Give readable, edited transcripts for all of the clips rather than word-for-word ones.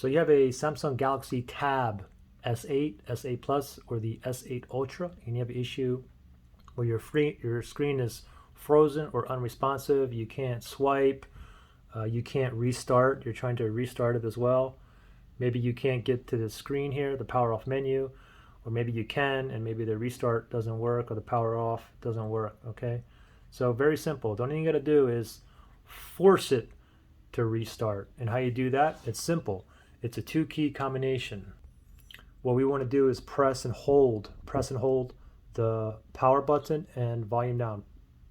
So you have a Samsung Galaxy Tab S8, S8 Plus, or the S8 Ultra, and you have an issue where your screen is frozen or unresponsive. You can't swipe, you can't restart. You're trying to restart it as well. Maybe you can't get to the screen here, the power off menu, or maybe you can, and maybe the restart doesn't work or the power off doesn't work, okay? So very simple. The only thing you gotta do is force it to restart. And how you do that? It's simple. It's a 2-key combination. What we want to do is press and hold the power button and volume down.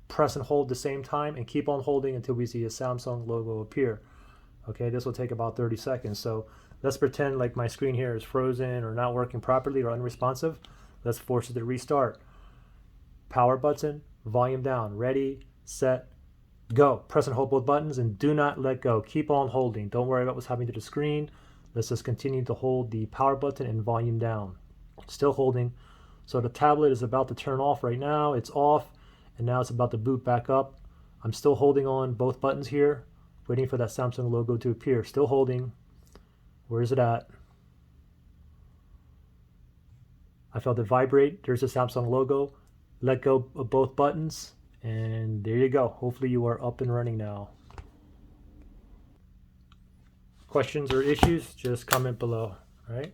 Press and hold the same time and keep on holding until we see a Samsung logo appear. Okay, this will take about 30 seconds. So let's pretend like my screen here is frozen or not working properly or unresponsive. Let's force it to restart. Power button, volume down. Ready, set, go. Press and hold both buttons and do not let go. Keep on holding. Don't worry about what's happening to the screen. Let's just continue to hold the power button and volume down. Still holding. So the tablet is about to turn off right now. It's off, and now it's about to boot back up. I'm still holding on both buttons here, waiting for that Samsung logo to appear. Still holding. Where is it at? I felt it vibrate. There's the Samsung logo. Let go of both buttons, and there you go. Hopefully you are up and running now. Questions or issues, just comment below. All right.